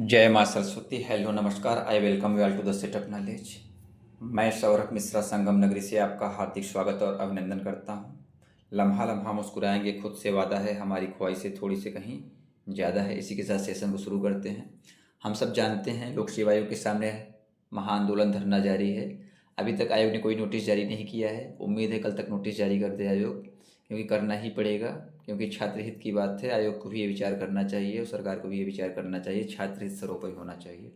जय माँ सरस्वती। हेलो नमस्कार। I welcome you all to the set of knowledge. मैं सौरभ मिश्रा संगम नगरी से आपका हार्दिक स्वागत और अभिनंदन करता हूँ। लम्हा लम्हा मुस्कुराएंगे खुद से वादा है, हमारी ख्वाहिशें थोड़ी सी कहीं ज़्यादा है। इसी के साथ सेशन को शुरू करते हैं। हम सब जानते हैं लोक सेवा आयोग के सामने महाआंदोलन धरना जारी है। अभी तक आयोग ने कोई नोटिस जारी नहीं किया है। उम्मीद है कल तक नोटिस जारी कर दे आयोग, क्योंकि करना ही पड़ेगा, क्योंकि छात्र हित की बात है। आयोग को भी ये विचार करना चाहिए और सरकार को भी ये विचार करना चाहिए, छात्र हित सर्वोपरि होना चाहिए।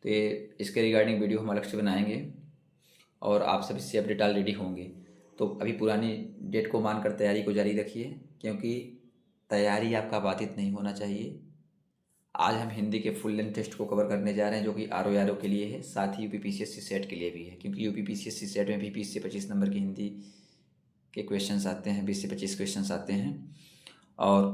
तो ये इसके रिगार्डिंग वीडियो हम अलग से बनाएंगे और आप सब इससे अपडेट ऑलरेडी होंगे। तो अभी पुरानी डेट को मानकर तैयारी को जारी रखिए, क्योंकि तैयारी आपका बाधित नहीं होना चाहिए। आज हम हिंदी के फुल लेंथ टेस्ट को कवर करने जा रहे हैं, जो कि आर के लिए है, साथ ही यूपीपीसीएससी सेट के लिए भी है, क्योंकि यूपीपीसीएससी सेट में भी 20 से 25 नंबर की हिंदी के क्वेश्चंस आते हैं, 20 से 25 क्वेश्चंस आते हैं, और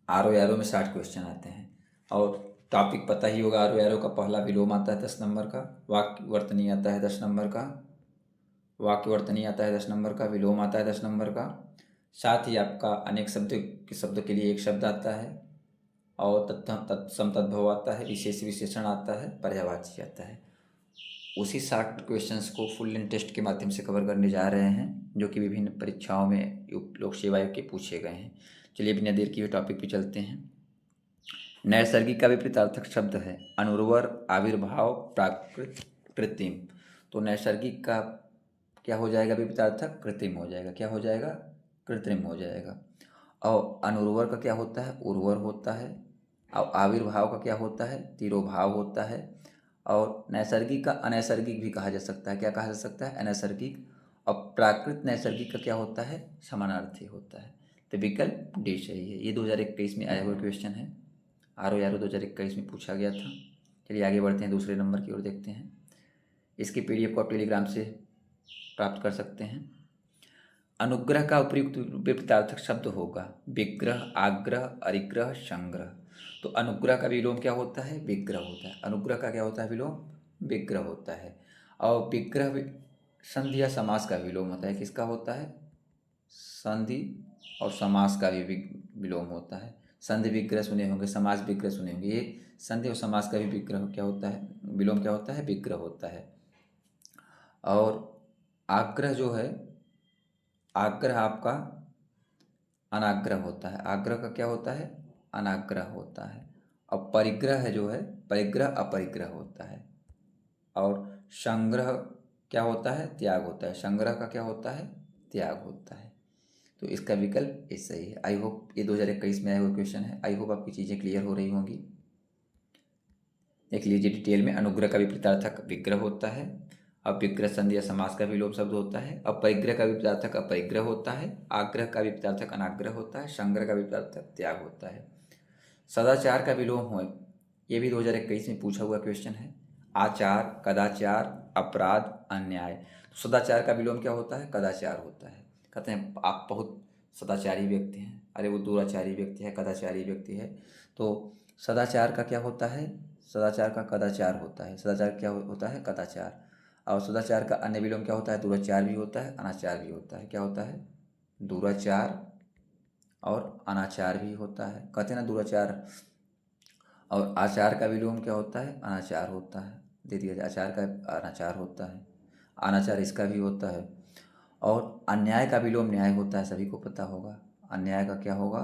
आर में 60 क्वेश्चन आते हैं। और टॉपिक पता ही होगा, आर का पहला विलोम आता है 10 नंबर का, वाक्यवर्तनी आता है 10 नंबर का, वाक्यवर्तनी आता है 10 नंबर का, विलोम आता है 10 नंबर का। साथ ही आपका अनेक शब्द के लिए एक शब्द आता है, और तत्सम तद्भव आता है, विशेष विशेषण आता है, पर्यायवाची आता है। उसी 60 क्वेश्चंस को फुल लेंथ टेस्ट के माध्यम से कवर करने जा रहे हैं, जो कि विभिन्न परीक्षाओं में लोक सेवा आयोग के पूछे गए हैं। चलिए बिना देर किए टॉपिक पे चलते हैं। नैसर्गिक का विपरीतार्थक शब्द है अनुर्वर, आविर्भाव, प्राकृत, कृत्रिम। तो नैसर्गिक का क्या हो जाएगा विपरीतार्थक? कृत्रिम हो जाएगा। क्या हो जाएगा? कृत्रिम हो जाएगा। और अनुर्वर का क्या होता है? उर्वर होता है। और आविर्भाव का क्या होता है? तिरोभाव होता है। और नैसर्गिक का अनैसर्गिक भी कहा जा सकता है। क्या कहा जा सकता है? अनैसर्गिक। और प्राकृत नैसर्गिक का क्या होता है? समानार्थी होता है। तो विकल्प डी सही है। ये 2021 में आया हुआ क्वेश्चन है, आर 2021 में पूछा गया था। चलिए आगे बढ़ते हैं, दूसरे नंबर की ओर देखते हैं। इसकी पीडीएफ को आप टेलीग्राम से प्राप्त कर सकते हैं। अनुग्रह का उपयुक्त विपरीतार्थक शब्द होगा विग्रह, आग्रह, अरिग्रह, संग्रह। तो अनुग्रह का विलोम क्या होता है? विग्रह होता है। अनुग्रह का क्या होता है विलोम? विग्रह होता है। और विग्रह संधि या समास का विलोम होता है। किसका होता है? संधि और समास का भी विलोम होता है। संधि विग्रह सुने होंगे, समास विग्रह सुने होंगे। ये संधि और समास का भी विग्रह क्या होता है? विलोम क्या होता है? विग्रह होता है। और आग्रह जो है, आग्रह आपका अनाग्रह होता है। आग्रह का क्या होता है? अनाग्रह होता है। और परिग्रह है जो है, परिग्रह अपरिग्रह होता है। और संग्रह क्या होता है? त्याग होता है। संग्रह का क्या होता है? त्याग होता है। तो इसका विकल्प इस सही है। आई होप ये 2021 में आया हुआ क्वेश्चन है। आई होप आपकी चीज़ें क्लियर हो रही होंगी। देख लीजिए डिटेल में। अनुग्रह का विपरीतार्थक विग्रह होता है। अविग्रह संधि या समास का विलोम शब्द होता है। अपरिग्रह का विपरीतार्थक अपरिग्रह होता है। आग्रह का विपरीतार्थक अनाग्रह होता है। संग्रह का विपरीतार्थक त्याग होता है। सदाचार का विलोम हो, ये भी 2021 में पूछा हुआ क्वेश्चन है। आचार, कदाचार, अपराध, अन्याय। सदाचार का विलोम क्या होता है? कदाचार होता है। कहते हैं आप बहुत सदाचारी व्यक्ति हैं, अरे वो दुराचारी व्यक्ति है, कदाचारी व्यक्ति है। तो सदाचार का क्या होता है? सदाचार का कदाचार होता है। सदाचार क्या होता है? कदाचार। और सदाचार का अन्य विलोम क्या होता है? दुराचार भी होता है, अनाचार भी होता है। क्या होता है? दुराचार और अनाचार भी होता है। कहते हैं ना दुराचार। और आचार का विलोम क्या होता है? अनाचार होता है। दे दिया जाए, आचार का अनाचार होता है, अनाचार इसका भी होता है। और अन्याय का विलोम न्याय होता है, सभी को पता होगा। अन्याय का क्या होगा?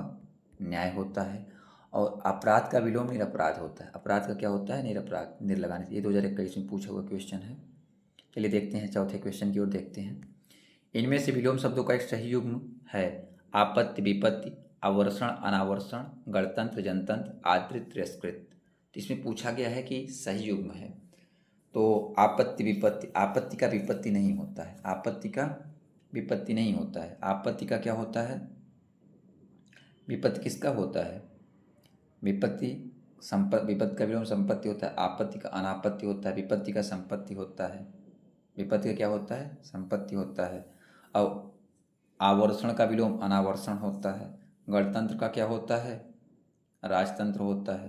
न्याय होता है। और अपराध का विलोम निरपराध होता है। अपराध का क्या होता है? निरपराध, निर्लगाने से। ये 2021 में पूछा हुआ क्वेश्चन है। चलिए देखते हैं, चौथे क्वेश्चन की ओर देखते हैं। इनमें से विलोम शब्दों का एक सही युग्म है आपत्ति, विपत्ति, आवर्षण, अनावर्षण, गणतंत्र, जनतंत्र, आदृत, तिरस्कृत। तो इसमें पूछा गया है कि सही युग्म है। तो आपत्ति, विपत्ति, आपत्ति का विपत्ति नहीं होता है। आपत्ति का विपत्ति नहीं होता है। आपत्ति का क्या होता है? विपत्ति किसका होता है? विपत्ति विपत्ति का विलोम संपत्ति होता है। आपत्ति का अनापत्ति होता है। विपत्ति का संपत्ति होता है। विपत्ति का क्या होता है? संपत्ति होता है। और आवर्षण का विलोम अनावर्षण होता है। गणतंत्र का क्या होता है? राजतंत्र होता है।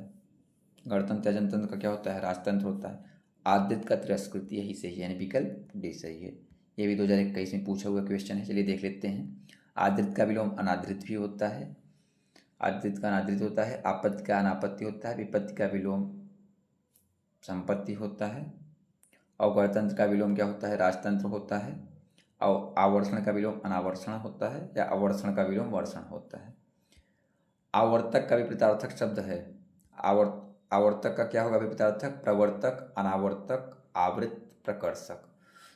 गणतंत्र या जनतंत्र का क्या होता है? राजतंत्र होता है। आदृत का तिरस्कृत, यही सही है, यानी विकल्प डी सही है। ये भी 2021 में पूछा हुआ क्वेश्चन है। चलिए देख लेते हैं। आदृत का विलोम अनादृत भी होता है। आदृत का अनादृत होता है, आपत्ति का अनापत्ति होता है, विपत्ति का विलोम संपत्ति होता है, और गणतंत्र का विलोम क्या होता है, राजतंत्र होता है, और आवर्षण का विलोम अनावर्षण होता है, या आवर्षण का विलोम वर्षण होता है। आवर्तक का विपरीतार्थक शब्द है। आवर्तक का क्या होगा विपरीतार्थक, प्रवर्तक, अनावर्तक, आवृत, प्रकर्षक।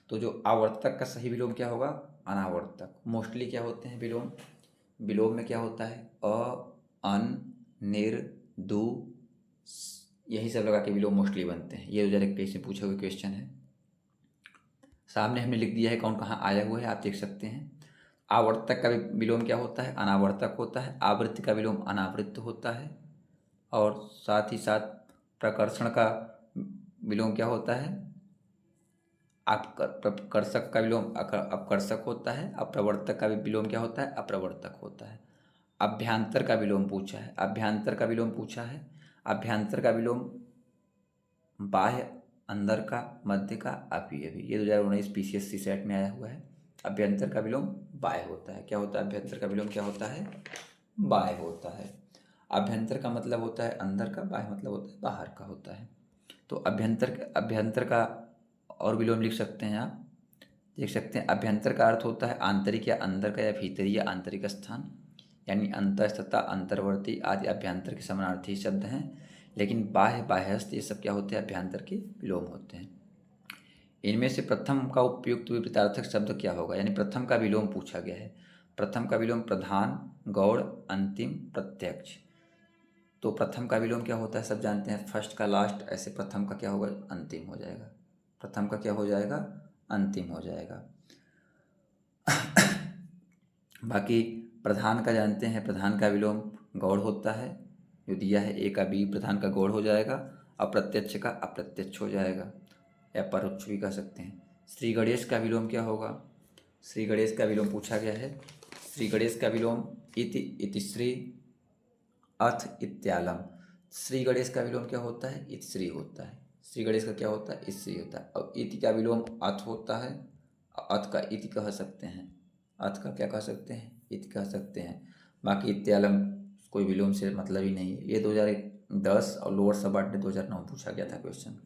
तो जो आवर्तक का सही विलोम क्या होगा, अनावर्तक। मोस्टली क्या होते हैं विलोम, विलोम में क्या होता है अ, अन, निर, दु, यही सब लगा के विलोम मोस्टली बनते हैं। ये 2021 से पूछा हुआ क्वेश्चन है। सामने हमने लिख दिया है कौन कहाँ आया हुआ है, आप देख सकते हैं। आवर्तक का विलोम क्या होता है, अनावर्तक होता है। आवृत्ति का विलोम अनावृत्त होता है। और साथ ही साथ प्रकर्षण का विलोम क्या होता है, कर्षक का विलोम अपकर्षक होता है। अप्रवर्तक का विलोम क्या होता है, अप्रवर्तक होता है। अभ्यांतर का विलोम पूछा है, अभ्यांतर का विलोम पूछा है। अभ्यांतर का विलोम बाह्य, अंदर का, मध्य का, अवयवी। ये 2019 PCSC सेट में आया हुआ है। अभ्यंतर का विलोम बाह्य होता है। क्या होता है अभ्यंतर का विलोम, क्या होता है, बाह्य होता है। अभ्यंतर का मतलब होता है अंदर का, बाह्य मतलब होता है बाहर का होता है। तो अभ्यंतर का और विलोम लिख सकते हैं आप, देख सकते हैं। अभ्यंतर का अर्थ होता है आंतरिक या अंदर का, या भीतरी या आंतरिक स्थान, यानी अंतस्तता, अंतर्वर्ती आदि अभ्यंतर के समानार्थी शब्द हैं। लेकिन बाह्य, बाह्यस्थ, ये सब क्या होते हैं, अभ्यंतर के विलोम होते हैं। इनमें से प्रथम का उपयुक्त विपरीतार्थक शब्द क्या होगा, यानी प्रथम का विलोम पूछा गया है। प्रथम का विलोम प्रधान, गौड़, अंतिम, प्रत्यक्ष। तो प्रथम का विलोम क्या होता है, सब जानते हैं, फर्स्ट का लास्ट, ऐसे प्रथम का क्या होगा, अंतिम हो जाएगा। प्रथम का क्या हो जाएगा, अंतिम हो जाएगा। बाकी प्रधान का जानते हैं, प्रधान का विलोम गौड़ होता है, जो दिया है ए का बी, प्रधान का गौड़ हो जाएगा। अप्रत्यक्ष का अप्रत्यक्ष हो जाएगा, या परोक्ष भी कह सकते हैं। श्री गणेश का विलोम क्या होगा, श्री गणेश का विलोम पूछा गया है। श्री गणेश का विलोम इति, इतिश्री, अथ, इत्यालम। श्री गणेश का विलोम क्या होता है, इतश्री होता है। श्री गणेश का क्या होता है, इतश्री होता है। और इति का विलोम अथ होता है, अथ का इति कह सकते हैं, अथ का क्या कह सकते हैं, इति कह सकते हैं। बाकी इत्यालम कोई विलोम से मतलब ही नहीं है। ये 2010 और लोअर सबऑर्डिनेट 2009 पूछा गया था क्वेश्चन,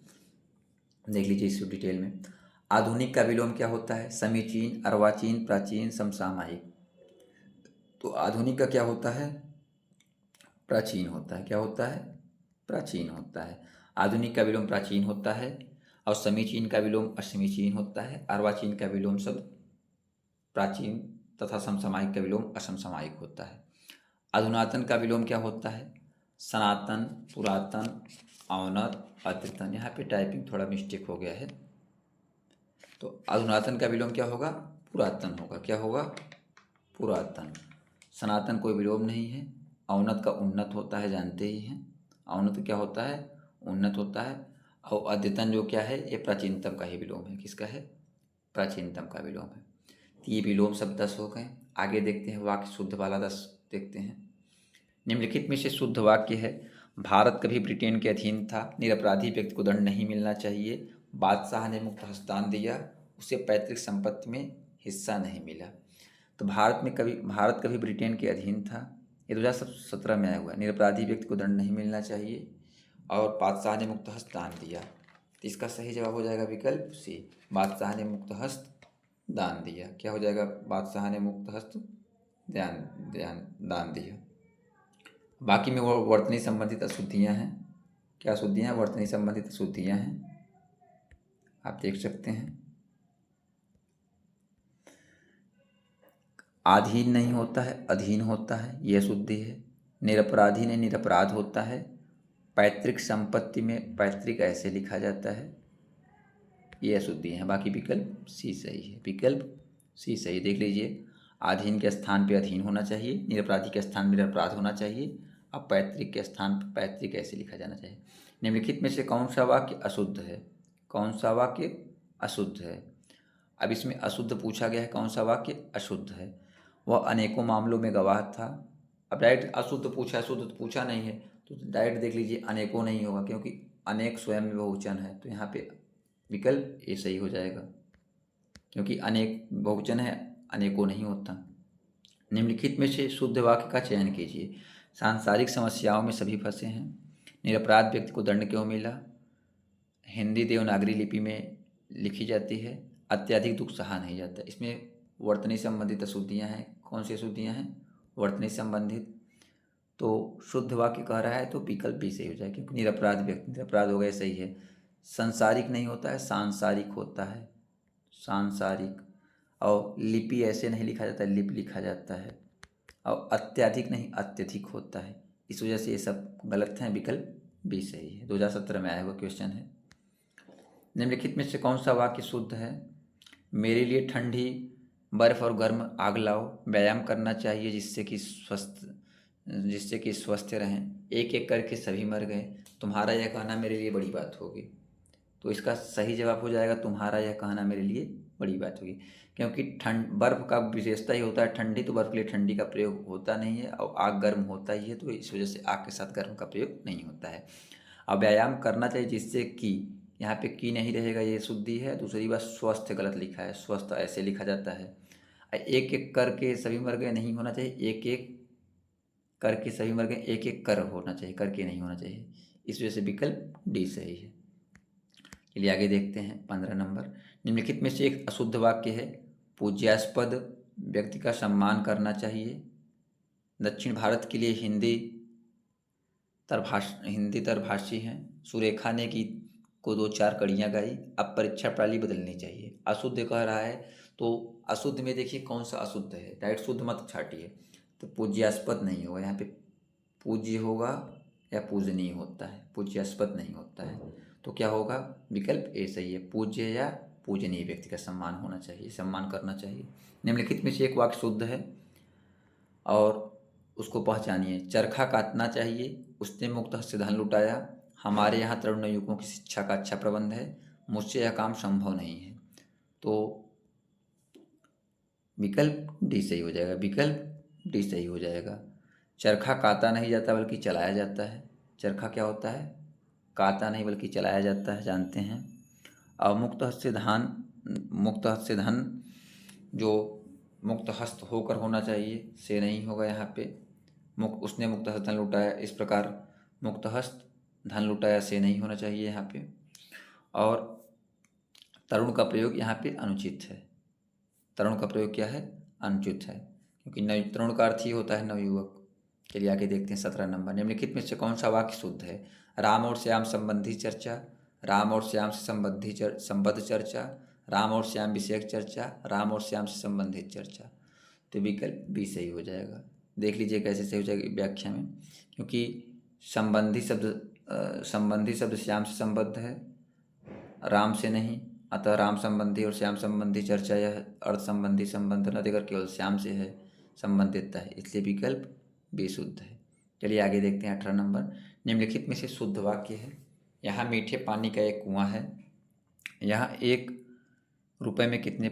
देख लीजिए इसको डिटेल में। आधुनिक का विलोम क्या होता है, समीचीन, अर्वाचीन, प्राचीन, समसामयिक। तो आधुनिक का क्या होता है, प्राचीन होता है। क्या होता है, प्राचीन होता है। आधुनिक का विलोम प्राचीन होता है, और समीचीन का विलोम असमीचीन होता है। अर्वाचीन का विलोम सब प्राचीन तथा समसामयिक का विलोम असमसामयिक होता है। अधुनातन का विलोम क्या होता है, सनातन, पुरातन, अवनत, अद्यतन। यहाँ पे टाइपिंग थोड़ा मिस्टेक हो गया है। तो अधुनातन का विलोम क्या होगा, पुरातन होगा। क्या होगा, पुरातन। सनातन कोई विलोम नहीं है। अवनत का उन्नत होता है, जानते ही हैं। अवनत क्या होता है, उन्नत होता है। और अद्यतन जो क्या है, ये प्राचीनतम का ही विलोम है। किसका है, प्राचीनतम का विलोम है। तो ये विलोम सब 10 हो गए। आगे देखते हैं वाक्य शुद्ध वाला 10 देखते हैं। निम्नलिखित में से शुद्ध वाक्य है, भारत कभी ब्रिटेन के अधीन था, निरपराधी व्यक्ति को दंड नहीं मिलना चाहिए, बादशाह ने मुक्त हस्तान दिया, उसे पैतृक संपत्ति में हिस्सा नहीं मिला। तो भारत कभी ब्रिटेन के अधीन था, ये 2017 में आया हुआ है। निरपराधी व्यक्ति को दंड नहीं मिलना चाहिए, और बादशाह ने मुक्त हस्तान दिया। तो इसका सही जवाब हो जाएगा विकल्प सी, बादशाह ने मुक्त हस्त दान दिया। क्या हो जाएगा, बादशाह ने मुक्त हस्त दान दिया। बाकी में वो वर्तनी संबंधित अशुद्धियाँ हैं। क्या अशुद्धियाँ हैं, वर्तनी संबंधित अशुद्धियाँ हैं, आप देख सकते हैं। आधीन नहीं होता है, अधीन होता है, ये अशुद्धि है। निरपराधी ने निरपराध होता है। पैतृक संपत्ति में पैतृक ऐसे लिखा जाता है, ये अशुद्धि है। बाकी विकल्प सी सही है, विकल्प सी सही। देख लीजिए, आधीन के स्थान पे अधीन होना चाहिए, निरपराधी के स्थान में निरपराध होना चाहिए, अब पैतृक के स्थान पर पैतृक ऐसे लिखा जाना चाहिए। निम्नलिखित में से कौन सा वाक्य अशुद्ध है, कौन सा वाक्य अशुद्ध है। अब इसमें अशुद्ध पूछा गया है, कौन सा वाक्य अशुद्ध है। वह अनेकों मामलों में गवाह था। अब डायरेक्ट अशुद्ध पूछा है, शुद्ध तो पूछा नहीं है, तो डायरेक्ट देख लीजिए अनेकों नहीं होगा, क्योंकि अनेक स्वयं में बहुवचन है। तो यहाँ पे विकल्प ये सही हो जाएगा, क्योंकि अनेक बहुवचन है, अनेकों नहीं होता। निम्नलिखित में से शुद्ध वाक्य का चयन कीजिए। सांसारिक समस्याओं में सभी फंसे हैं। निरपराध व्यक्ति को दंड क्यों मिला? हिंदी देवनागरी लिपि में लिखी जाती है। अत्यधिक दुख सहा नहीं जाता। इसमें वर्तनी संबंधित अशुद्धियाँ हैं। कौन सी अशुद्धियाँ हैं? वर्तनी संबंधित। तो शुद्ध वाक्य कह रहा है तो विकल्प भी सही हो जाए, क्योंकि निरपराध व्यक्ति, निरपराध हो गए, सही है। संसारिक नहीं होता है, सांसारिक होता है, सांसारिक। और लिपि ऐसे नहीं लिखा जाता, लिप लिखा जाता है। और अत्यधिक नहीं, अत्यधिक होता है। इस वजह से ये सब गलत हैं, विकल्प भी सही है। 2017 में आया हुआ क्वेश्चन है। निम्नलिखित में से कौन सा वाक्य शुद्ध है? मेरे लिए ठंडी बर्फ और गर्म आग लाओ, व्यायाम करना चाहिए जिससे कि स्वस्थ रहें, एक एक करके सभी मर गए, तुम्हारा यह कहना मेरे लिए बड़ी बात होगी। तो इसका सही जवाब हो जाएगा तुम्हारा यह कहना मेरे लिए बड़ी बात होगी, क्योंकि बर्फ़ का विशेषता ही होता है ठंडी, तो बर्फ़ के लिए ठंडी का प्रयोग होता नहीं है, और आग गर्म होता ही है, तो इस वजह से आग के साथ गर्म का प्रयोग नहीं होता है। अब व्यायाम करना चाहिए जिससे कि, यहाँ पे की नहीं रहेगा, ये शुद्धि है। दूसरी बात स्वस्थ गलत लिखा है, स्वस्थ ऐसे लिखा जाता है। एक एक करके सभी मर गए नहीं होना चाहिए, एक एक करके सभी मर गए, एक एक कर होना चाहिए, करके नहीं होना चाहिए। इस वजह से विकल्प डी सही है। चलिए आगे देखते हैं 15 नंबर। निम्नलिखित में से एक अशुद्ध वाक्य है। पूज्यास्पद व्यक्ति का सम्मान करना चाहिए। दक्षिण भारत के लिए हिंदी तरभाषी हैं। सुरेखा ने गीत को 2-4 कड़ियाँ गाई, अब परीक्षा प्रणाली बदलनी चाहिए। अशुद्ध कह रहा है, तो अशुद्ध में देखिए कौन सा अशुद्ध है, डायरेक्ट शुद्ध मत छाटिए। तो पूज्यास्पद नहीं होगा, यहाँ पे पूज्य होगा या पूजनीय होता है, पूज्यास्पद नहीं होता है। तो क्या होगा? विकल्प ए सही है, पूज्य या पूजनीय व्यक्ति का सम्मान होना चाहिए, सम्मान करना चाहिए। निम्नलिखित में से एक वाक्य शुद्ध है और उसको पहचानिए। चरखा काटना चाहिए, उसने मुक्त हस्त से धन लुटाया, हमारे यहाँ तरुण युवकों की शिक्षा का अच्छा प्रबंध है, मुझसे यह काम संभव नहीं है। तो विकल्प डी सही हो जाएगा, विकल्प डी सही हो जाएगा। चरखा काता नहीं जाता बल्कि चलाया जाता है। चरखा क्या होता है? काता नहीं बल्कि चलाया जाता है, जानते हैं। और मुक्त हस्त से धन जो मुक्त हस्त होकर होना चाहिए, से नहीं होगा यहाँ पे। उसने मुक्त हस्त धन लुटाया, इस प्रकार मुक्त हस्त धन लुटाया से नहीं होना चाहिए यहाँ पे। और तरुण का प्रयोग यहाँ पे अनुचित है। तरुण का प्रयोग क्या है? अनुचित है, क्योंकि तरुण का अर्थ ही होता है नवयुवक। चलिए आगे देखते हैं 17 नंबर। निम्नलिखित में से कौन सा वाक्य शुद्ध है? राम और श्याम संबंधी चर्चा, राम और श्याम से संबद्ध चर्चा, राम और श्याम विषयक चर्चा, राम और श्याम से संबंधित चर्चा। तो विकल्प बी सही हो जाएगा। देख लीजिए कैसे सही हो जाएगी व्याख्या में, क्योंकि संबंधी शब्द श्याम से संबद्ध है, राम से नहीं, अतः राम संबंधी और श्याम संबंधी चर्चा यह अर्थ संबंधी संबंध न देकर केवल श्याम से है संबंधित है, इसलिए विकल्प बी शुद्ध है। चलिए आगे देखते हैं 18 नंबर। निम्नलिखित में से शुद्ध वाक्य है। यहाँ मीठे पानी का एक कुआं है, यहाँ 1 रुपये में कितने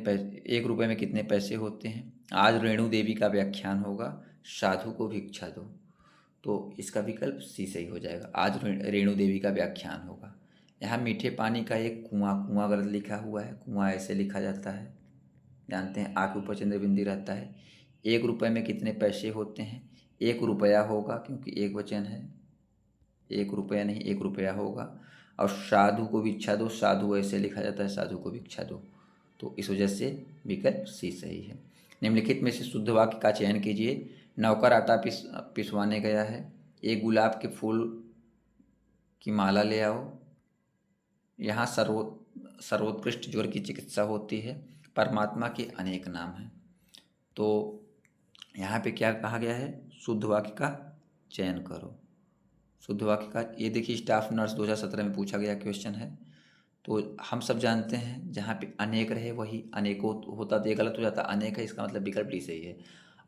पैसे होते हैं? आज रेणु देवी का व्याख्यान होगा, साधु को भिक्षा दो। तो इसका विकल्प सी सही हो जाएगा, आज रेणु देवी का व्याख्यान होगा। यहाँ मीठे पानी का एक कुआं गलत लिखा हुआ है, कुआं ऐसे लिखा जाता है, जानते हैं। आँख ऊपर चंद्र बिंदी रहता है। 1 रुपये में कितने पैसे होते हैं? 1 रुपया होगा, क्योंकि एक वचन है, 1 रुपया नहीं 1 रुपया होगा। और साधु को भिक्षा दो, साधु ऐसे लिखा जाता है, साधु को भिक्षा दो। तो इस वजह से विकल्प सी सही है। निम्नलिखित में से शुद्ध वाक्य का चयन कीजिए। नौकर आटा पिसवाने गया है, एक गुलाब के फूल की माला ले आओ, यहाँ सर्वोत्कृष्ट ज्वर की चिकित्सा होती है, परमात्मा के अनेक नाम हैं। तो यहाँ पे क्या कहा गया है? शुद्ध वाक्य का चयन करो। शुद्ध वाक्य का, ये देखिए स्टाफ नर्स 2017 में पूछा गया क्वेश्चन है। तो हम सब जानते हैं जहाँ पे अनेक रहे वही अनेकों होता, तो ये गलत हो जाता। अनेक है, इसका मतलब विकल्प डी सही है।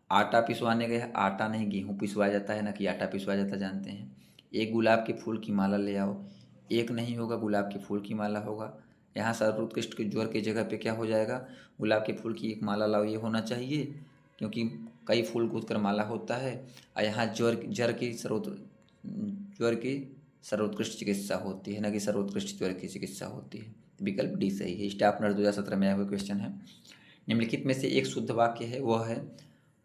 आटा पिसवाने गए, आटा नहीं गेहूँ पिसवाया जाता है, ना कि आटा पिसवाया जाता, जानते हैं। एक गुलाब के फूल की माला ले आओ, एक नहीं होगा, गुलाब के फूल की माला होगा। यहाँ सर्वोत्कृष्ट के ज्वर की जगह पे क्या हो जाएगा? गुलाब के फूल की एक माला लाओ, ये होना चाहिए, क्योंकि कई फूल कूद कर माला होता है। और यहाँ ज्वर की सर्वोत्कृष्ट चिकित्सा होती है, न कि सर्वोत्कृष्ट ज्वर की चिकित्सा होती है। विकल्प डी सही है। स्टाफ नर्स 2017 में आया हुआ क्वेश्चन है। निम्नलिखित में से एक शुद्ध वाक्य है, वह है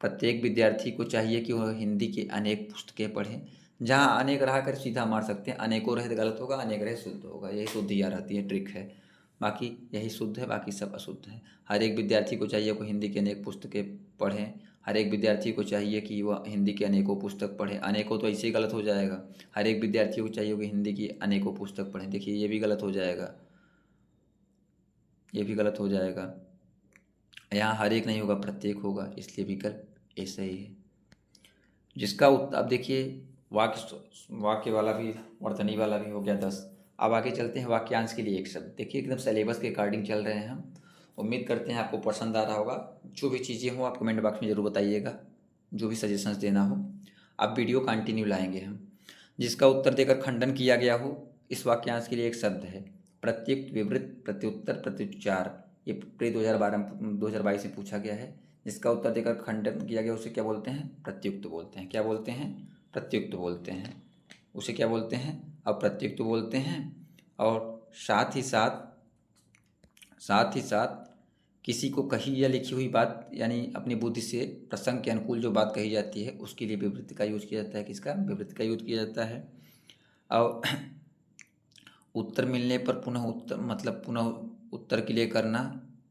प्रत्येक विद्यार्थी को चाहिए कि वह हिंदी की अनेक पुस्तकें पढ़ें। जहाँ अनेक रहा कर सीधा मार सकते हैं, अनेकों रहे तो गलत होगा, अनेक रहे शुद्ध होगा, यही शुद्धियाँ रहती है, ट्रिक है। बाकी यही शुद्ध है, बाकी सब अशुद्ध है। हर एक विद्यार्थी को चाहिए कि हिंदी की अनेक पुस्तकें पढ़ें। हर एक विद्यार्थी को चाहिए कि वह हिंदी के अनेकों पुस्तक पढ़ें। अनेकों तो ऐसे ही गलत हो जाएगा। हर एक विद्यार्थी को चाहिए कि हिंदी की अनेकों पुस्तक पढ़ें। देखिए ये भी गलत हो जाएगा, ये भी गलत हो जाएगा। यहाँ हर एक नहीं होगा, प्रत्येक होगा, इसलिए विकल्प ऐसा ही है। जिसका अब देखिए वाक्य वाला भी, वर्तनी वाला भी हो गया 10। अब आगे चलते हैं वाक्यांश के लिए एक शब्द। देखिए एकदम सिलेबस के अकॉर्डिंग चल रहे हैं हम। उम्मीद करते हैं आपको पसंद आ रहा होगा। जो भी चीज़ें हों आप कमेंट बॉक्स में ज़रूर बताइएगा, जो भी सजेशंस देना हो। अब वीडियो कंटिन्यू लाएंगे हम। जिसका उत्तर देकर खंडन किया गया हो, इस वाक्यांश के लिए एक शब्द है प्रत्युक्त, विवृत, प्रत्युत्तर, प्रत्युच्चार। ये प्री 2022 में पूछा गया है। जिसका उत्तर देकर खंडन किया गया उसे क्या बोलते हैं? प्रत्युक्त बोलते हैं। क्या बोलते हैं? प्रत्युक्त बोलते हैं। उसे क्या बोलते हैं? अप्रत्युक्त बोलते हैं। और साथ ही साथ किसी को कही या लिखी हुई बात, यानी अपनी बुद्धि से प्रसंग के अनुकूल जो बात कही जाती है उसके लिए विवृत्ति का यूज किया जाता है। किसका? विवृत्ति का यूज किया जाता है। और उत्तर मिलने पर पुनः उत्तर, मतलब पुनः उत्तर के लिए करना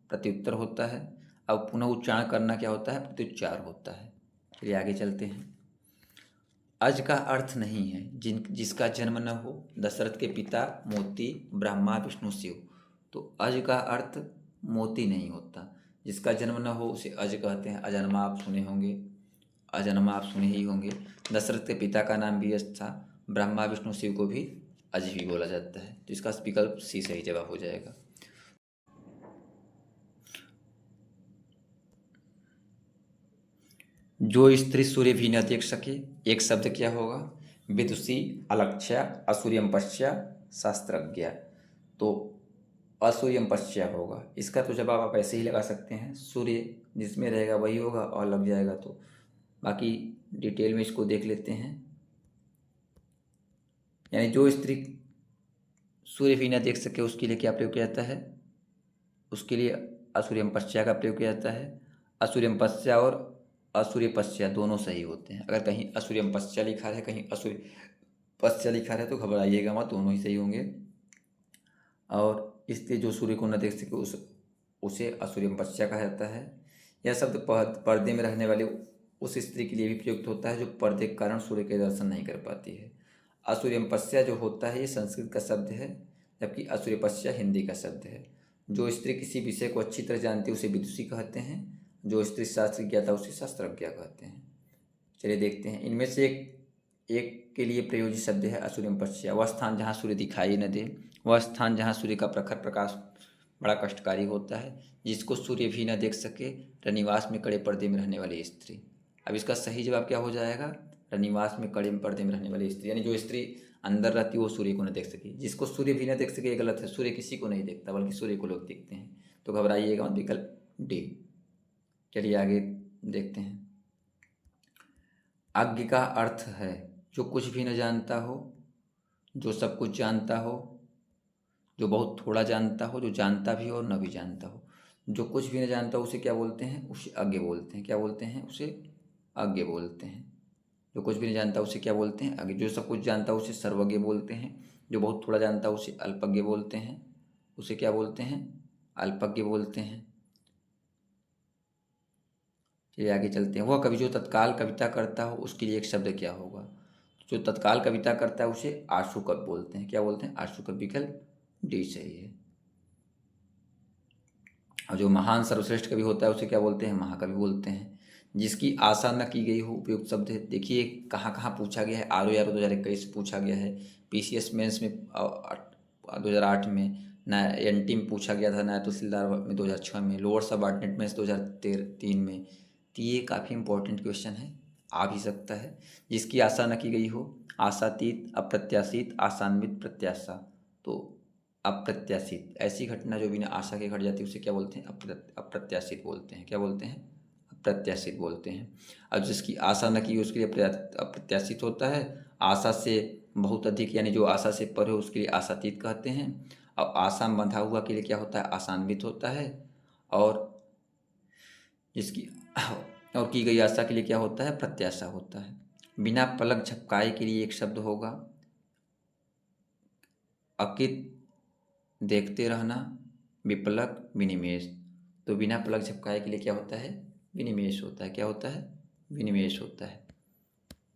प्रत्युत्तर होता है। अब पुनः उच्चारण करना क्या होता है? प्रत्युच्चार होता है। चलिए आगे चलते हैं। अज का अर्थ नहीं है जिसका जन्म न हो, दशरथ के पिता मोती, ब्रह्मा विष्णु शिव। तो अज का अर्थ मोती नहीं होता। जिसका जन्म न हो उसे अज कहते हैं। अजन्मा आप सुने होंगे, अजन्मा आप सुने ही होंगे। दशरथ के पिता का नाम भी अज था। ब्रह्मा विष्णु शिव को भी अज ही बोला जाता है। तो इसका विकल्प सी सही जवाब हो जाएगा। जो स्त्री सूर्य भी न देख सके, एक शब्द क्या होगा? विदुषी, अलक्ष्या, असूर्यम पश्या, शास्त्रज्ञ। तो असूर्यम पश्या होगा। इसका तो जवाब आप ऐसे ही लगा सकते हैं, सूर्य जिसमें रहेगा वही होगा, और लग जाएगा तो। बाकी डिटेल में इसको देख लेते हैं। यानी जो स्त्री सूर्य भी न देख सके उसके लिए क्या प्रयोग किया जाता है? उसके लिए असूर्यम पश्या का प्रयोग किया जाता है। असूर्यम पश्या और असूर्य पश्या दोनों सही होते हैं। अगर कहीं असूर्यम पश्या लिखा है, कहीं असूर्य पश्या लिखा है तो घबराइएगा मत, दोनों ही सही होंगे। और इसलिए जो सूर्य को न देख सके उसे असूर्यम पश्या कहा जाता है। यह शब्द पर्दे में रहने वाले उस स्त्री के लिए भी प्रयुक्त होता है जो पर्दे के कारण सूर्य के दर्शन नहीं कर पाती है। असूर्यम पश्या जो होता है ये संस्कृत का शब्द है, जबकि असूर्य पश्या हिंदी का शब्द है। जो स्त्री किसी विषय को अच्छी तरह जानती है उसे विदुषी कहते हैं। जो स्त्री शास्त्र ज्ञाता उसे शास्त्रज्ञ कहते हैं। चलिए देखते हैं। इनमें से एक के लिए प्रयोज्य शब्द है असूर्यम पश्या। वह स्थान जहाँ सूर्य दिखाई न दे, वह स्थान जहाँ सूर्य का प्रखर प्रकाश बड़ा कष्टकारी होता है, जिसको सूर्य भी न देख सके, रनिवास में कड़े पर्दे में रहने वाली स्त्री। अब इसका सही जवाब क्या हो जाएगा? रनिवास में कड़े पर्दे में रहने वाली स्त्री, यानी जो स्त्री अंदर रहती है वो सूर्य को न देख सके। जिसको सूर्य भी न देख सके ये गलत है। सूर्य किसी को नहीं देखता, बल्कि सूर्य को लोग देखते हैं। तो घबराइएगा मत, विकल्प डी। चलिए आगे देखते हैं। अज्ञ का अर्थ है जो कुछ भी न जानता हो, जो सब कुछ जानता हो, जो बहुत थोड़ा जानता हो, जो जानता भी हो और न भी जानता हो। जो कुछ भी न जानता हो उसे क्या बोलते हैं? उसे अज्ञ बोलते हैं। क्या बोलते हैं? उसे अज्ञ बोलते हैं। जो कुछ भी नहीं जानता उसे क्या बोलते हैं? अज्ञ। जो सब कुछ जानता है उसे सर्वज्ञ बोलते हैं। जो बहुत थोड़ा जानता है उसे अल्पज्ञ बोलते हैं। उसे क्या बोलते हैं? अल्पज्ञ बोलते हैं। चलिए आगे चलते हैं। वह कवि जो तत्काल कविता करता हो उसके लिए एक शब्द क्या होगा? जो तत्काल कविता करता है उसे आशु कवि बोलते हैं। क्या बोलते हैं? आशु कवि। विकल्प डी सही है। और जो महान सर्वश्रेष्ठ कवि होता है उसे क्या बोलते हैं? महाकवि बोलते हैं। जिसकी आशा न की गई हो, उपयुक्त शब्द है। देखिए कहाँ कहाँ पूछा गया है। आर ओ 2021 से पूछा गया है, PCS मेंस में 2008 में, ना NT में पूछा गया था, ना तहसीलदार में 2006 में, लोअर सब ऑर्डिनेट में 2003 में। तो ये काफ़ी इंपॉर्टेंट क्वेश्चन है, आ भी सकता है। जिसकी आशा न की गई हो, आशातीत, अप्रत्याशित, आशान्वित, प्रत्याशा। तो अप्रत्याशित, ऐसी घटना जो बिना आशा के घट जाती है उसे क्या बोलते हैं? अप्रत्याशित बोलते हैं। क्या बोलते हैं? अप्रत्याशित बोलते हैं। अब जिसकी आशा न की उसके लिए अप्रत्याशित होता है। आशा से बहुत अधिक, यानी जो आशा से परे हो उसके लिए आशातीत कहते हैं। और आशा में बंधा हुआ के लिए क्या होता है? आशान्वित होता है। और जिसकी और की गई आशा के लिए क्या होता है? प्रत्याशा होता है। बिना पलक झपकाए के लिए एक शब्द होगा अकित, देखते रहना, विपलक, विनिमेष। तो बिना पलक झपकाए के लिए क्या होता है? विनिमेष होता है। क्या होता है? विनिमेष होता है।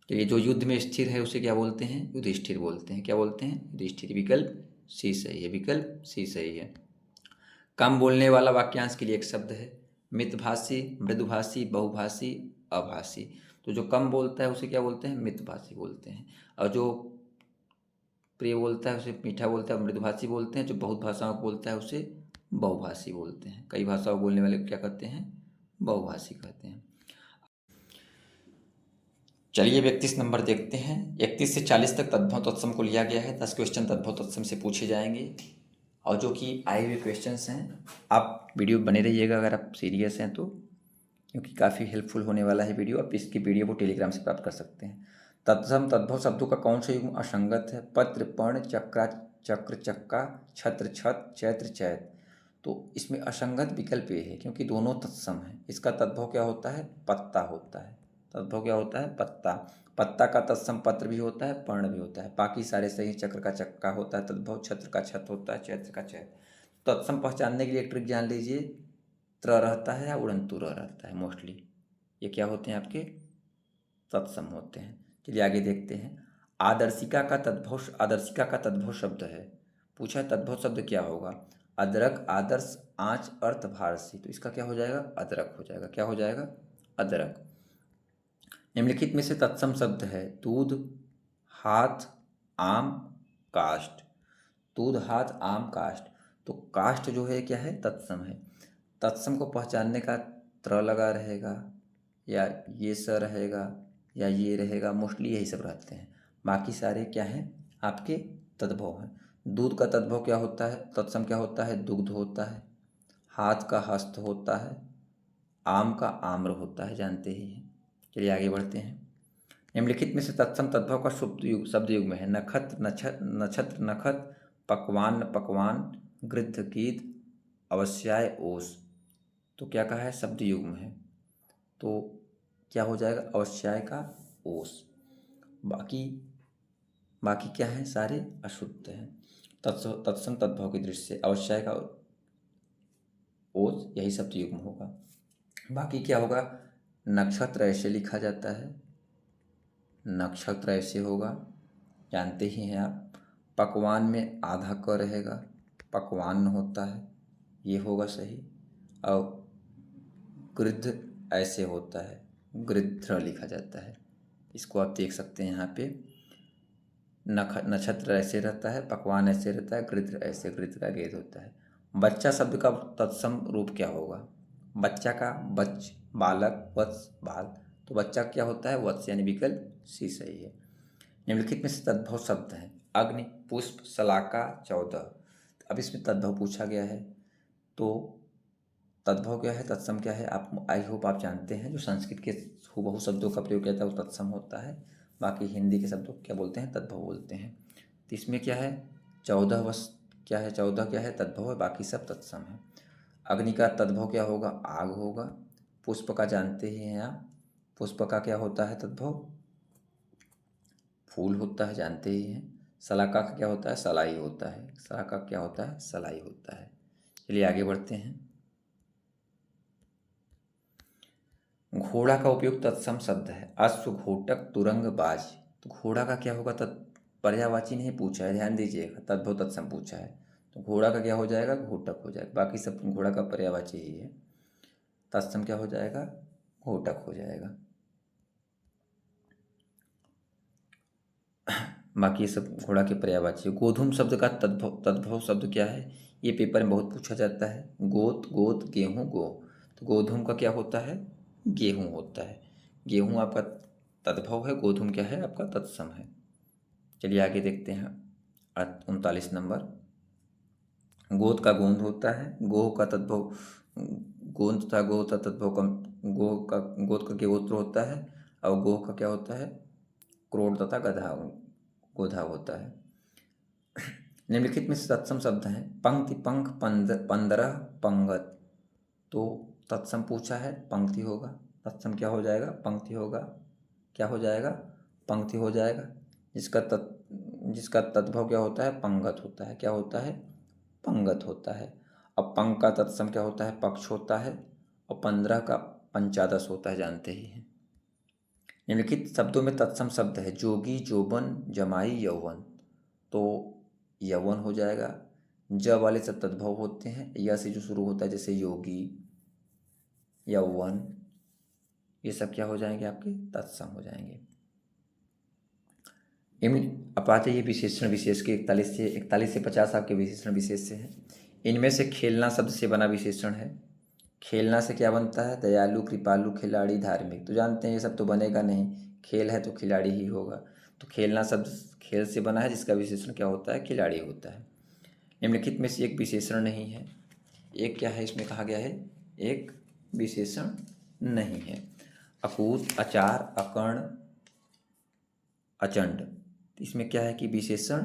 तो ये जो युद्ध में स्थिर है उसे क्या बोलते हैं? युधिष्ठिर बोलते हैं। क्या बोलते हैं? युधिष्ठिर। विकल्प सी सही है। विकल्प सी सही है। कम बोलने वाला वाक्यांश के लिए एक शब्द है मितभाषी, मृदुभाषी, बहुभाषी, अभाषी। तो जो कम बोलता है उसे क्या बोलते हैं? मितभाषी बोलते हैं। और जो प्रिय बोलता है उसे मीठा बोलता है, मृदुभाषी बोलते हैं। जो बहुत भाषाओं को बोलता है उसे बहुभाषी बोलते हैं। कई भाषाओं को बोलने वाले को क्या कहते हैं? बहुभाषी कहते हैं। चलिए अब 31 नंबर देखते हैं। 31 से 40 तक तद्भव तत्सम को लिया गया है। 10 क्वेश्चन तद्भव तत्सम से पूछे जाएंगे और जो कि आए हुए क्वेश्चंस हैं। आप वीडियो बने रहिएगा अगर आप सीरियस हैं तो, क्योंकि काफ़ी हेल्पफुल होने वाला है वीडियो। आप इसकी पीडीएफ को टेलीग्राम से प्राप्त कर सकते हैं। तत्सम तद्भव शब्दों का कौन सा युग्म असंगत है? पत्र, पर्ण, चक्रा, चक्र, चक्का, छत्र, छत, चैत्र, चैत। तो इसमें असंगत विकल्प ये है क्योंकि दोनों तत्सम है। इसका तद्भव क्या होता है? पत्ता होता है। तद्भव क्या होता है? पत्ता। पत्ता का तत्सम पत्र भी होता है, पर्ण भी होता है। बाकी सारे सही। चक्र का चक्का होता है तद्भव, छत्र का छत होता है, चैत्र का चैत। तत्सम पहचानने के लिए एक ट्रिक जान लीजिए। त्र रहता है या उड़ंतु र रहता है मोस्टली। ये क्या होते हैं? आपके तत्सम होते हैं। चलिए आगे देखते हैं। आदर्शिका का तद्भव शब्द है। पूछा है तद्भव शब्द क्या होगा? अदरक, आदर्श, आँच, अर्थ, भारसी। तो इसका क्या हो जाएगा? अदरक हो जाएगा। क्या हो जाएगा? अदरक। निम्नलिखित में से तत्सम शब्द है दूध, हाथ, आम, काष्ठ। दूध, हाथ, आम, काष्ठ। तो काष्ठ जो है क्या है? तत्सम है। तत्सम को पहचानने का त्र लगा रहेगा या ये स रहेगा या ये रहेगा, मोस्टली यही सब रहते हैं। बाकी सारे क्या हैं? आपके तद्भव हैं। दूध का तद्भव क्या होता है? तत्सम क्या होता है? दुग्ध होता है। हाथ का हस्त होता है। आम का आम्र होता है, जानते ही हैं। चलिए आगे बढ़ते हैं। निम्नलिखित में से तत्सम तद्भव का शब्द युग्म है नखत, नक्षत्र, नखत, पकवान, पकवान, गृद्ध, गीत, अवश्याय, ओस। तो क्या कहा है? शब्द युग्म है। तो क्या हो जाएगा? अवश्याय का ओस। बाकी बाकी क्या है? सारे अशुद्ध हैं। तत्सम तद्भव की दृष्टि से अवश्याय का ओस यही शब्द युग्म होगा। बाकी क्या होगा? नक्षत्र ऐसे लिखा जाता है, नक्षत्र ऐसे होगा, जानते ही हैं आप। पकवान में आधा क रहेगा, पकवान होता है, ये होगा सही। और गृध्र ऐसे होता है, गृध्र लिखा जाता है। इसको आप देख सकते हैं यहाँ पे। नक्षत्र ऐसे रहता है, पकवान ऐसे रहता है, गृध्र ऐसे, गृध्र का गेद होता है। बच्चा शब्द का तत्सम रूप क्या होगा? बच्चा का बच, बालक, वत्स, बाल। तो बच्चा क्या होता है? वत्स, यानी विकल्प सी सही है। निम्नलिखित में से तद्भव शब्द हैं अग्नि, पुष्प, शलाका, 14। अब इसमें तद्भव पूछा गया है तो तद्भव क्या है, तत्सम क्या है, आप आई होप आप जानते हैं। जो संस्कृत के हूबहू शब्दों का प्रयोग किया था वो तत्सम होता है। बाकी हिंदी के शब्दों को क्या बोलते हैं? तद्भव बोलते हैं। तो इसमें क्या है? 14 वश क्या है? 14 क्या है? तद्भव है। बाकी सब तत्सम है। अग्नि का तद्भव क्या होगा? आग होगा। पुष्प का जानते ही हैं आप, पुष्प का क्या होता है तद्भव? फूल होता है, जानते ही हैं। शलाका का क्या होता है? सलाई होता है। शलाका क्या होता है? सलाई होता है। चलिए आगे बढ़ते हैं। घोड़ा का उपयोग तत्सम शब्द है अश्व, घोटक, तुरंग, बाज। तो घोड़ा का क्या होगा? पर्यायवाची नहीं पूछा है, ध्यान दीजिएगा। तद्भव तत्सम पूछा है तो घोड़ा का क्या हो जाएगा? घोटक हो जाएगा। बाकी सब घोड़ा का पर्यायवाची ही है। तत्सम क्या हो जाएगा? घोटक हो जाएगा। बाकी सब घोड़ा के पर्यायवाची। गोधूम शब्द का तद्भव शब्द क्या है? ये पेपर में बहुत पूछा जाता है। गोत, गोत, गेहूँ, गो। तो गोधूम का क्या होता है? गेहूँ होता है। गेहूँ आपका तद्भव है, गोधूम क्या है? आपका तत्सम है। चलिए आगे देखते हैं। 39 नंबर। गोत का गोंद होता है। गोह का तद्भव गोंद तथा गोह का तद्भव गोत का गोत्र होता है। और गोह का क्या होता है? क्रोध तथा गोधा होता है। निम्नलिखित में से तत्सम शब्द हैं पंक्ति, पंख, पंद्रह, पंगत। तो तत्सम पूछा है, पंक्ति होगा। तत्सम क्या हो जाएगा? पंक्ति होगा। क्या हो जाएगा? पंक्ति हो जाएगा। जिसका तद्भव क्या होता है? पंगत होता है। क्या होता है? पंगत होता है। अब पंग का तत्सम क्या होता है? पक्ष होता है। और 15 का पंचादश होता है, जानते ही हैं। निम्नलिखित शब्दों में तत्सम शब्द है जोगी, जोबन, जमाई, यौवन। तो यौवन हो जाएगा। ज वाले सब तद्भव होते हैं, या से जो शुरू होता है, जैसे योगी, यौवन, ये सब क्या हो जाएंगे? आपके तत्सम हो जाएंगे। अब आते ये विशेषण विशेष के 41 से 50 आपके विशेषण विशेष से हैं। इनमें से खेलना शब्द से बना विशेषण है। खेलना से क्या बनता है? दयालु, कृपालु, खिलाड़ी, धार्मिक। तो जानते हैं ये सब तो बनेगा नहीं, खेल है तो खिलाड़ी ही होगा। तो खेलना शब्द खेल से बना है, जिसका विशेषण क्या होता है? खिलाड़ी होता है। निम्नलिखित में से एक विशेषण नहीं है। एक क्या है इसमें कहा गया है? एक विशेषण नहीं है। अकूत, अचार, अकर्ण, अचंड, इसमें क्या है कि विशेषण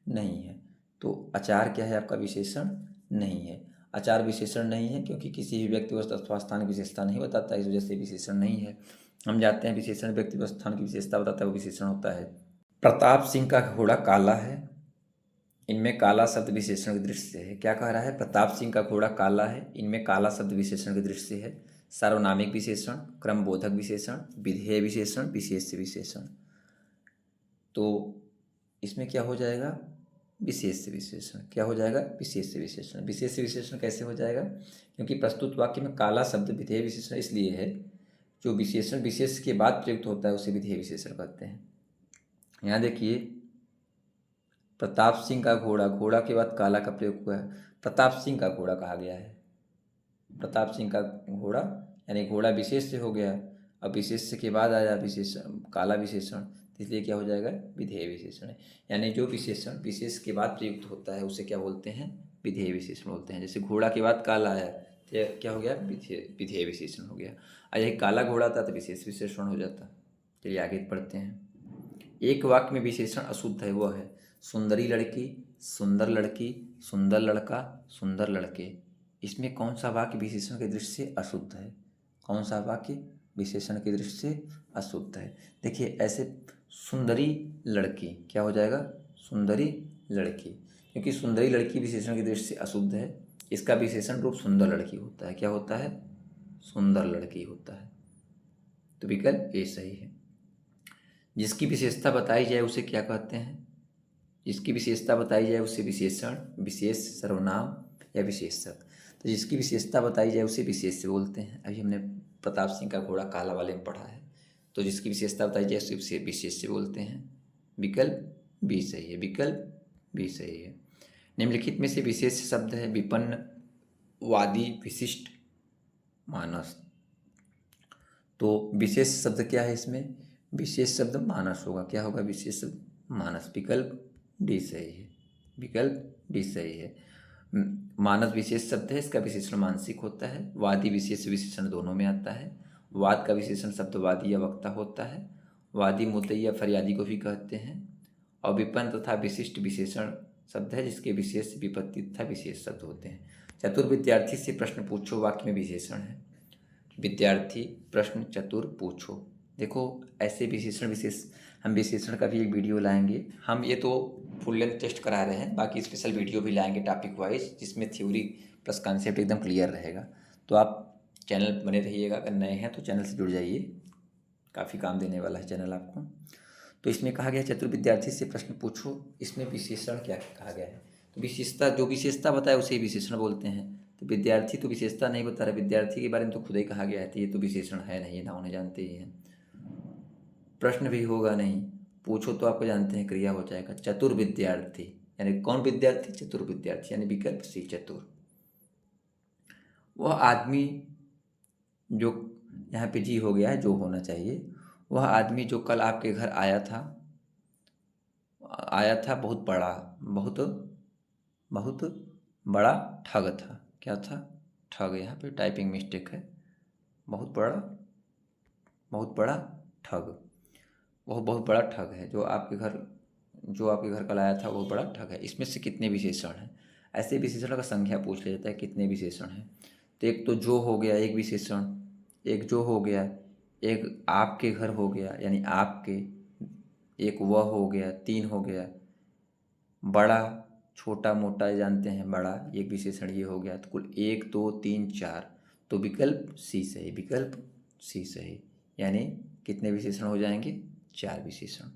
नहीं है। तो अचार क्या है? आपका विशेषण नहीं है। अचार विशेषण नहीं है क्योंकि किसी भी व्यक्ति वस्तु अथवा स्थान की विशेषता नहीं बताता, इस वजह से विशेषण नहीं है। हम जानते हैं विशेषण व्यक्ति वस्तु स्थान की विशेषता बताता है, वो विशेषण होता है। प्रताप सिंह का घोड़ा काला है। इनमें काला शब्द विशेषण की दृष्टि से है। क्या कह रहा है? प्रताप सिंह का घोड़ा काला है। इनमें काला शब्द विशेषण की दृष्टि से है। सार्वनामिक विशेषण, क्रमबोधक विशेषण, विधेय विशेषण, विशेष विशेषण। तो इसमें क्या हो जाएगा? विशेष विशेषण। क्या हो जाएगा? विशेष विशेषण। विशेष विशेषण कैसे हो जाएगा? क्योंकि प्रस्तुत वाक्य में काला शब्द विधेय विशेषण इसलिए है, जो विशेषण विशेष के बाद प्रयुक्त होता है उसे विधेय विशेषण कहते हैं। यहाँ देखिए, प्रताप सिंह का घोड़ा, घोड़ा के बाद काला का प्रयोग हुआ है, प्रताप सिंह का घोड़ा कहा गया है। प्रताप सिंह का घोड़ा यानी घोड़ा विशेष से हो गया। अब विशेष के बाद आया विशेषण, काला विशेषण, इसलिए क्या हो जाएगा? विधेय विशेषण है। यानी जो विशेषण विशेष के बाद प्रयुक्त होता है उसे क्या बोलते हैं? विधेय विशेषण बोलते हैं। जैसे घोड़ा के बाद काला आया तो क्या हो गया? विधेय विशेषण हो गया। और यही काला घोड़ा था तो विशेष विशेषण हो जाता। चलिए आगे पढ़ते हैं। एक वाक्य में विशेषण अशुद्ध है, वह है सुंदरी लड़की, सुंदर लड़की, सुंदर लड़का, सुंदर लड़के। इसमें कौन सा वाक्य विशेषण की दृष्टि से अशुद्ध है? कौन सा वाक्य विशेषण की दृष्टि से अशुद्ध है? देखिए ऐसे सुंदरी लड़की क्या हो जाएगा? सुंदरी लड़की, क्योंकि सुंदरी लड़की विशेषण की दृष्टि से अशुद्ध है। इसका विशेषण रूप सुंदर लड़की होता है। क्या होता है? सुंदर लड़की होता है। तो विकल्प ए सही है। जिसकी विशेषता बताई जाए उसे क्या कहते हैं? जिसकी विशेषता बताई जाए उसे विशेषण, विशेष, सर्वनाम या विशेषक। तो जिसकी विशेषता बताई जाए उसे विशेष से बोलते हैं। अभी हमने प्रताप सिंह का घोड़ा काला वाले में पढ़ा है। तो जिसकी विशेषता बताई जाए उसे विशेष से बोलते हैं। विकल्प बी सही है। विकल्प बी सही है। निम्नलिखित में से विशेष शब्द है विपन्न, वादी, विशिष्ट, मानस। तो विशेष शब्द क्या है इसमें? विशेष शब्द मानस होगा। क्या होगा? विशेष शब्द मानस। विकल्प डी सही है। विकल्प डी सही है। मानस विशेष शब्द है, इसका विशेषण मानसिक होता है। वादी विशेष विशेषण दोनों में आता है। वाद का विशेषण शब्द वादी या वक्ता होता है। वादी मुद्दई या फरियादी को भी कहते हैं। और विपन्न तथा विशिष्ट विशेषण शब्द है जिसके विशेष विपत्ति तथा विशेष शब्द होते हैं। चतुर विद्यार्थी से प्रश्न पूछो वाक्य में विशेषण है। विद्यार्थी प्रश्न चतुर पूछो। देखो ऐसे विशेषण हम विशेषण का भी एक वीडियो लाएंगे। हम ये तो फुल लेंथ टेस्ट करा रहे हैं, बाकी स्पेशल वीडियो भी लाएंगे टॉपिक वाइज, जिसमें थ्योरी प्लस कॉन्सेप्ट एकदम क्लियर रहेगा। तो आप चैनल बने रहिएगा, अगर नए हैं तो चैनल से जुड़ जाइए, काफ़ी काम देने वाला है चैनल आपको। तो इसमें कहा गया चतुर विद्यार्थी से प्रश्न पूछो, इसमें विशेषण क्या कहा गया है? तो विशेषता, जो विशेषता बताए उसे विशेषण बोलते हैं। तो विद्यार्थी तो विशेषता नहीं बता रहा, विद्यार्थी के बारे में तो खुद ही कहा गया है, तो ये तो विशेषण है नहीं, ना उन्हें जानते ही हैं। प्रश्न भी होगा नहीं, पूछो तो आपको जानते हैं क्रिया हो जाएगा। चतुर विद्यार्थी यानी कौन विद्यार्थी? चतुर विद्यार्थी, यानी विकल्प सी चतुर। वह आदमी जो, यहाँ पे जी हो गया है, जो होना चाहिए, वह आदमी जो कल आपके घर आया था बहुत बड़ा, बहुत बड़ा ठग था। क्या था? ठग। यहाँ पे टाइपिंग मिस्टेक है। बहुत बड़ा ठग। वह बहुत बड़ा ठग है। जो आपके घर कल आया था वो बड़ा ठग है। इसमें से कितने विशेषण हैं? ऐसे विशेषण का संख्या पूछ लिया जाता है, कितने विशेषण हैं। तो एक तो जो हो गया एक विशेषण, एक जो हो गया, एक आपके घर हो गया यानी आपके, एक वह हो गया, तीन हो गया, बड़ा छोटा मोटा जानते हैं, बड़ा एक विशेषण ये हो गया। तो कुल एक दो तीन चार, तो विकल्प सी सही, विकल्प सी सही। यानी कितने विशेषण हो जाएंगे? चार विशेषण।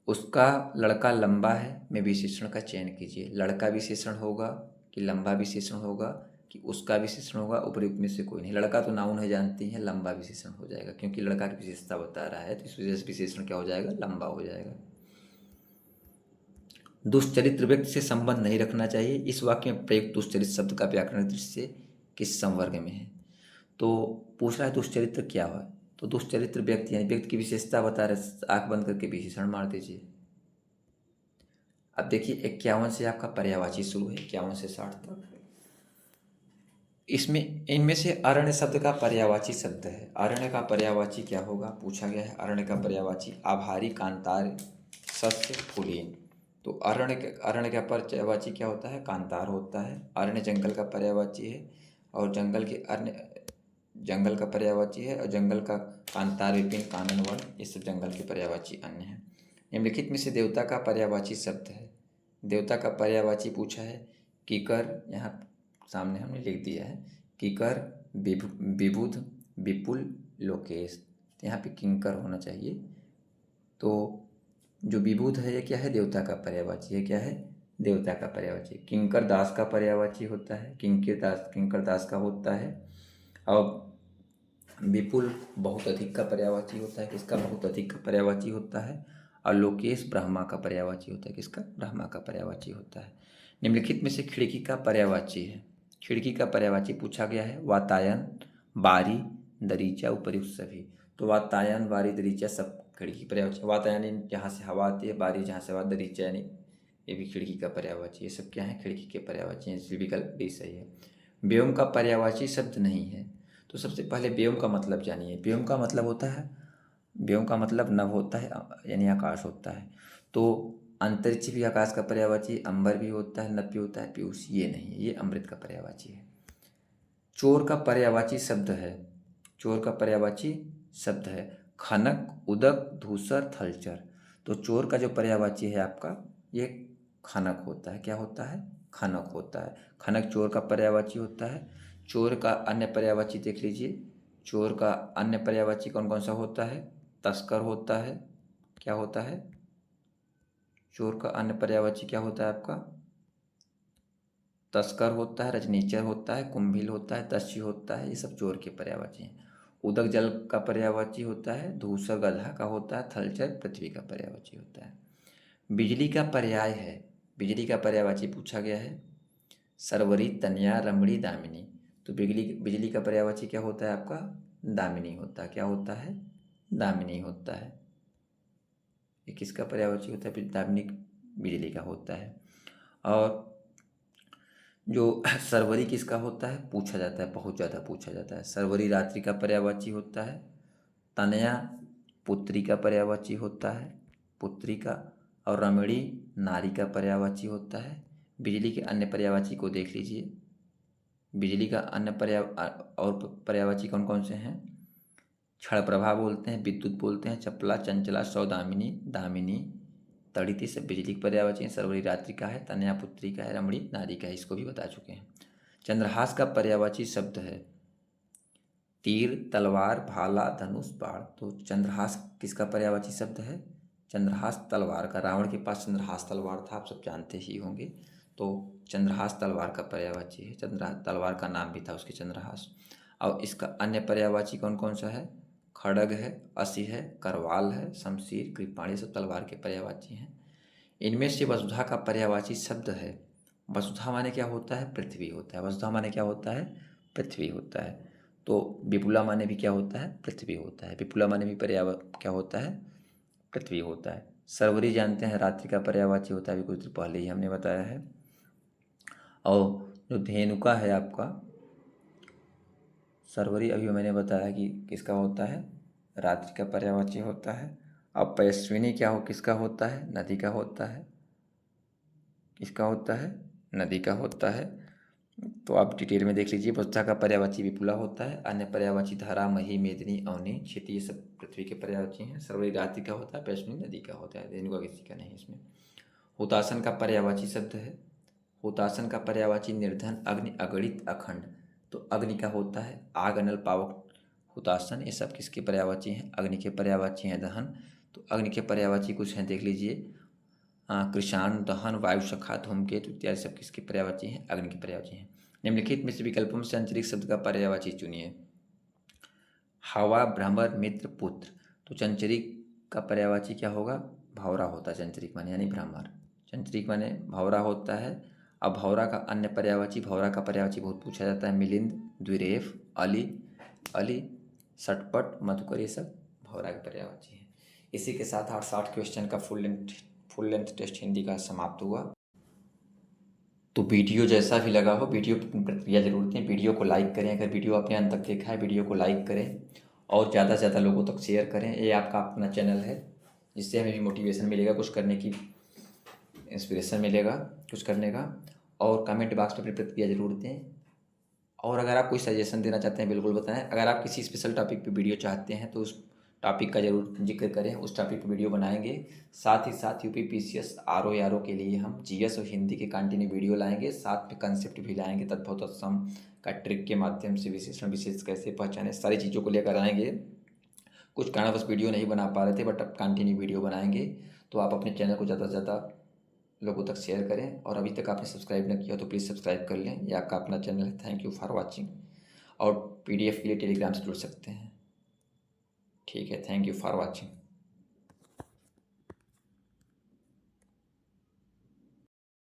उसका लड़का लंबा है में विशेषण का चयन कीजिए। लड़का विशेषण होगा कि लंबा विशेषण होगा कि उसका विशेषण होगा, उपयुक्त में से कोई नहीं। लड़का तो नाउन है जानती हैं, लंबा विशेषण हो जाएगा क्योंकि लड़का की विशेषता बता रहा है, तो इस वजह से विशेषण क्या हो जाएगा? लंबा हो जाएगा। दुष्चरित्र व्यक्ति से संबंध नहीं रखना चाहिए। इस वाक्य में प्रयुक्त दुष्चरित्र शब्द का व्याकरण दृष्टि से किस संवर्ग में है? तो पूछ रहा है दुष्चरित्र क्या है, तो दुष्चरित्र व्यक्ति यानी व्यक्ति की विशेषता बता रहे, आंख बंद करके विशेषण मार दीजिए। अब देखिए 51 से आपका पर्यायवाची शुरू है, 51 से 60 तक। इसमें इनमें से अरण्य शब्द का पर्यायवाची शब्द है। अरण्य का पर्यायवाची क्या होगा पूछा गया है। अरण्य का पर्यायवाची आभारी, कांतार, सस्य, फूलीन। तो अरण्य का पर्यायवाची क्या होता है? कांतार होता है। अरण्य जंगल का पर्यायवाची है, और जंगल का पर्यायवाची है, और जंगल का कांतार, विपिन, कानन, वन, ये सब जंगल के पर्यायवाची अन्य हैं। निम्नलिखित में से देवता का पर्यायवाची शब्द है। देवता का पर्यायवाची पूछा है कीकर, यहाँ सामने हमने लिख दिया है कीकर, विबुध, विपुल, लोकेश। यहाँ पे किंकर होना चाहिए। तो जो विबुध है ये क्या है? देवता का पर्यायवाची है। क्या है? देवता का पर्यायवाची। किंकर दास का पर्यायवाची होता है, किंकर दास का होता है। और विपुल बहुत अधिक का पर्यायवाची होता है। किसका? बहुत अधिक का पर्यायवाची होता है। और लोकेश ब्रह्मा का पर्यायवाची होता है। किसका? ब्रह्मा का पर्यायवाची होता है। निम्नलिखित में से खिड़की का पर्यायवाची है। खिड़की का पर्यायवाची पूछा गया है वातायन, बारी, दरीचा, उपर्युक्त सभी। तो वातायन, बारी, दरीचा सब खिड़की पर्यायवाची। वातायन जहाँ से हवा आती है, बारी जहाँ से हवा, दरीचा यानी ये भी खिड़की का पर्यायवाची। ये सब क्या है? खिड़की के पर्यायवाची हैं, इसलिए विकल्प डी सही है। व्योम का पर्यायवाची शब्द नहीं है। तो सबसे पहले व्योम का मतलब जानिए। व्योम का मतलब होता है, व्योम का मतलब नभ होता है यानी आकाश होता है। तो अंतरिक्ष भी आकाश का पर्यायवाची, अंबर भी होता है, नभ भी होता है, पीयूष ये नहीं है, ये अमृत का पर्यायवाची है। चोर का पर्यायवाची शब्द है, चोर का पर्यायवाची शब्द है खनक, उदक, धूसर, थलचर। तो चोर का जो पर्यायवाची है आपका ये खनक होता है। क्या होता है? खनक होता है। खनक चोर का पर्यायवाची होता है। चोर का अन्य पर्यायवाची देख लीजिए। चोर का अन्य पर्यायवाची कौन कौन सा होता है? तस्कर होता है। क्या होता है? चोर का अन्य पर्यायवाची क्या होता है आपका? तस्कर होता है, रजनीचर होता है, कुंभील होता है, दस्यु होता है। ये सब चोर के पर्यायवाची हैं। उदक जल का पर्यायवाची होता है, धूसर गधा का होता है, थलचर पृथ्वी का पर्यायवाची होता है। बिजली का पर्याय है, बिजली का पर्यायवाची पूछा गया है सरवरी, तनया, रमणी, दामिनी। तो बिजली का पर्यायवाची क्या होता है आपका? दामिनी होता है। क्या होता है? दामिनी होता है। ये किसका पर्यायवाची होता है? दामिनी बिजली का होता है। और जो सरवरी किसका होता है पूछा जाता है, बहुत ज़्यादा पूछा जाता है। सरवरी रात्रि का पर्यायवाची होता है। तनया पुत्री का पर्यायवाची होता है, पुत्री का। और रमणी नारी का पर्यायवाची होता है। बिजली के अन्य पर्यायवाची को देख लीजिए। बिजली का अन्य और पर्यायवाची कौन कौन से हैं? क्षण प्रभा बोलते हैं, विद्युत बोलते हैं, चपला, चंचला, सौदामिनी, दामिनी, तड़ित सब बिजली की पर्यायवाची हैं। सरवरी रात्रि का है, तनया पुत्री का है, रमणी नारी का है, इसको भी बता चुके हैं। चंद्रहास का पर्यायवाची शब्द है तीर, तलवार, भाला, धनुष, बाण। तो चंद्रहास किसका पर्यायवाची शब्द है? चंद्रहास तलवार का। रावण के पास चंद्रहास तलवार था, आप सब जानते ही होंगे। तो चंद्रहास तलवार का पर्यायवाची है। चंद्रहास तलवार का नाम भी था उसके, चंद्रहास। और इसका अन्य पर्यायवाची कौन कौन सा है? खड़ग है, असी है, करवाल है, शमशीर, कृपाणी, सब तलवार के पर्यायवाची हैं। इनमें से वसुधा का पर्यायवाची शब्द है। वसुधा माने क्या होता है? पृथ्वी होता है। वसुधा माने क्या होता है? पृथ्वी होता है। तो विपुला माने भी क्या होता है? पृथ्वी होता है। विपुला माने भी क्या होता है? पृथ्वी होता है। सरवरी जानते हैं रात्रि का पर्यायवाची होता है, अभी कुछ देर पहले ही हमने बताया है। और जो धेनुका है आपका सरवरी, अभी मैंने बताया कि किसका होता है? रात्रि का पर्यायवाची होता है। अब पयस्विनी क्या हो, किसका होता है? नदी का होता है। किसका होता है? नदी का होता है। तो आप डिटेल में देख लीजिए। पुस्तक का पर्यायवाची विपुला होता है। अन्य पर्यायवाची धारा, मही, मेदिनी, अवनी, क्षिति, ये सब पृथ्वी के पर्यायवाची हैं। सरवरी रात्रि का होता है, पैश्विनी नदी का होता है, रेणुका किसी का नहीं इसमें। हुतासन का पर्यायवाची शब्द है। हुतासन का पर्यायवाची निर्धन, अग्नि, अगणित, अखंड। तो अग्नि का होता है आग, अनल, पावक, हुतासन, ये सब किसके पर्यायवाची हैं? अग्नि के पर्यायवाची हैं। दहन, तो अग्नि के पर्यायवाची कुछ हैं, देख लीजिए। कृषाण, दहन, वायु, सखा, धूमकेतु इत्यादि सब किसके पर्यायवाची हैं? अग्नि के पर्यायवाची हैं। निम्नलिखित में से विकल्पों में से अंतरिक्ष शब्द का पर्यायवाची चुनिए। हवा, भ्रमर, मित्र, पुत्र। तो चंचरिक का पर्यायवाची क्या होगा? भौरा होता है चंचरिक माने, यानी भ्रमर। चंचरिक माने भौरा होता है। अब भौरा का अन्य पर्यायवाची, भौरा का पर्यायवाची बहुत पूछा जाता है। मिलिंद, द्विरेफ, अली, सटपट, मधुकर, ये सब भौरा के पर्यायवाची हैं। इसी के साथ 60 क्वेश्चन का फुल लेंथ टेस्ट हिंदी का समाप्त हुआ। तो वीडियो जैसा भी लगा हो, वीडियो की प्रतिक्रिया जरूर दें। वीडियो को लाइक करें, अगर वीडियो आपने अंत तक देखा है वीडियो को लाइक करें और ज़्यादा से ज़्यादा लोगों तक शेयर करें। ये आपका अपना चैनल है, जिससे हमें भी मोटिवेशन मिलेगा, कुछ करने की इंस्पिरेशन मिलेगा कुछ करने का। और कमेंट बॉक्स में अपनी प्रतिक्रिया जरूर दें। और अगर आप कोई सजेशन देना चाहते हैं बिल्कुल बताएं। अगर आप किसी स्पेशल टॉपिक पे वीडियो चाहते हैं तो उस टॉपिक का जरूर जिक्र करें, उस टॉपिक पे वीडियो बनाएंगे। साथ ही साथ यूपी पीसीएस आरओ के लिए हम जीएस और हिंदी के कंटिन्यू वीडियो लाएंगे, साथ में कंसेप्ट भी लाएंगे। तद्भव तत्सम का ट्रिक के माध्यम से विशेषण विशेष कैसे पहचाने, सारी चीज़ों को लेकर आएंगे। कुछ कारणवश वीडियो नहीं बना पा रहे थे, बट अब कंटिन्यू वीडियो बनाएंगे। तो आप अपने चैनल को ज़्यादा से ज़्यादा लोगों तक शेयर करें। और अभी तक आपने सब्सक्राइब न किया तो प्लीज़ सब्सक्राइब कर लें, ये आपका अपना चैनल है। Thank you for watching. और पीडीएफ के लिए टेलीग्राम से जुड़ सकते हैं। ठीक है, थैंक यू फॉर वॉचिंग।